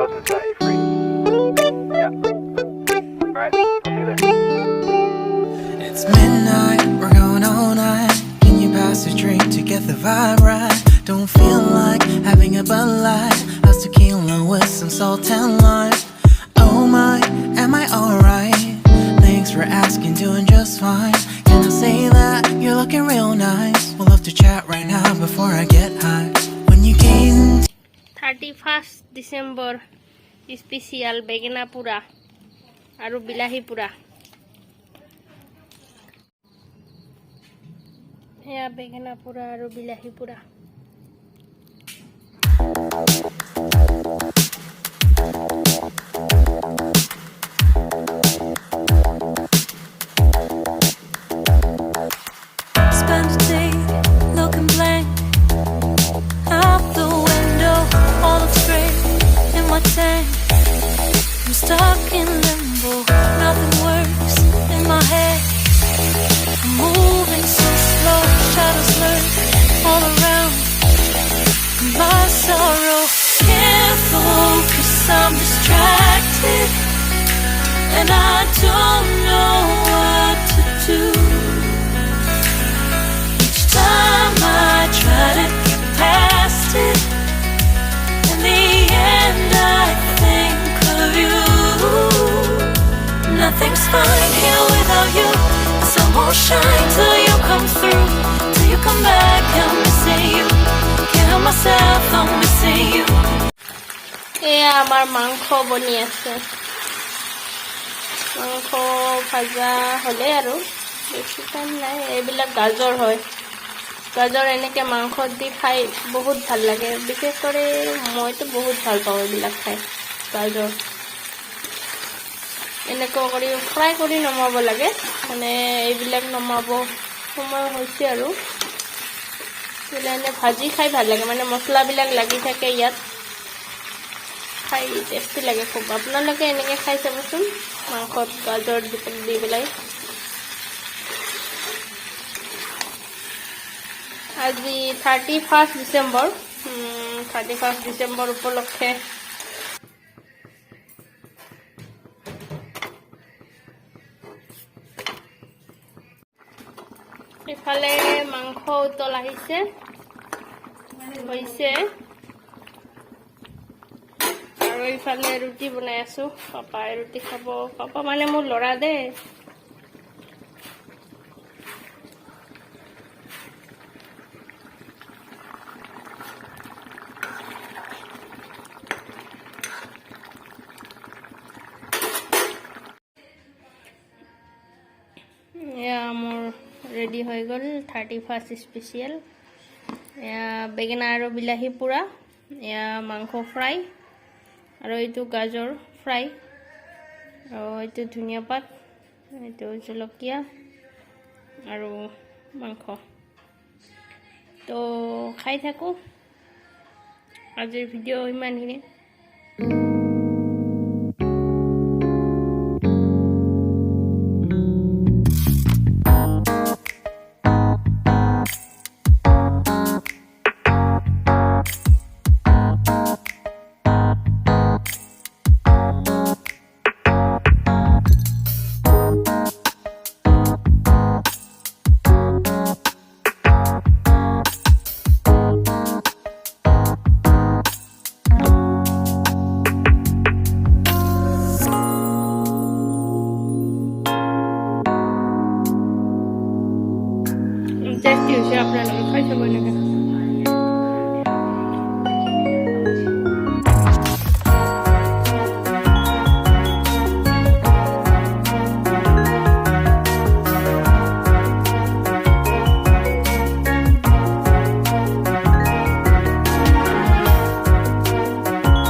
close and say free. Yeah. All right. I'll see you there. It's midnight, we're going all night. Can you pass a drink to get the vibe right? Don't feel like having a Bud Light. How's tequila with some salt and lime? Oh my, am I alright? Thanks for asking, doing just fine. Can I say that you're looking real nice? We'll have to chat right now before I get high. When you came 31st December special begena pura aru bilahi pura ya begena pura aru bilahi pura Spend a day looking blank out the window, all afraid in my tank. I'm stuck in limbo, nothing works in my head. I'm moving so slow, shadows lurk all around my sorrow. Can't focus, I'm distracted, and I don't know what to do. Each time I try to get past it, in the end I think of you. Nothing's fine here without you. The sun won't shine till you come through, till you come back. I'm missing you, can't help myself, I'm missing you. এয়া আমার মাংস বনি আছে মাংস ভাজা হলে আৰু বেছি টাইম নাই এইবিলাক গাজৰ হয় গাজৰ এনেকে মাংস দি খাই বহুত ভাল লাগে বিশেষ কৰি মইতো বহুত ভাল পাওঁ এইবিলাক খাই গাজৰ এনেকৈ কৰি ফ্ৰাই কৰি নমাব লাগে মানে এইবিলাক নমাব সময় হৈছে আৰু এনে ভাজি খাই ভাল লাগে মানে মছলাবিলাক লাগি থাকে ইয়াত খাই টেষ্টি লাগে খুব আপোনালোকে এনেকৈ খাই চাবচোন মাংসত গাজৰ দি পেলাই আজি 31st December 31st December উপলক্ষে এফালে মাংস উতল আহিছে হৈছে আৰু এইফালে ৰুটি বনাই আছো পাপাই ৰুটি খাব পাপা মানে মোৰ লৰা দে মোৰ ৰেডি হৈ গ'ল 31st স্পেচিয়েল বেঙেনা আৰু বিলাহী পোৰা মাংস ফ্ৰাই আৰু এইটো গাজৰ ফ্ৰাই আৰু এইটো ধনিয়া পাত এইটো জলকীয়া আৰু মাংস তো খাই থাকো আজিৰ ভিডিঅ' ইমানখিনি টেষ্টি হৈছে আপোনালোকে খাই চাব এনেকৈ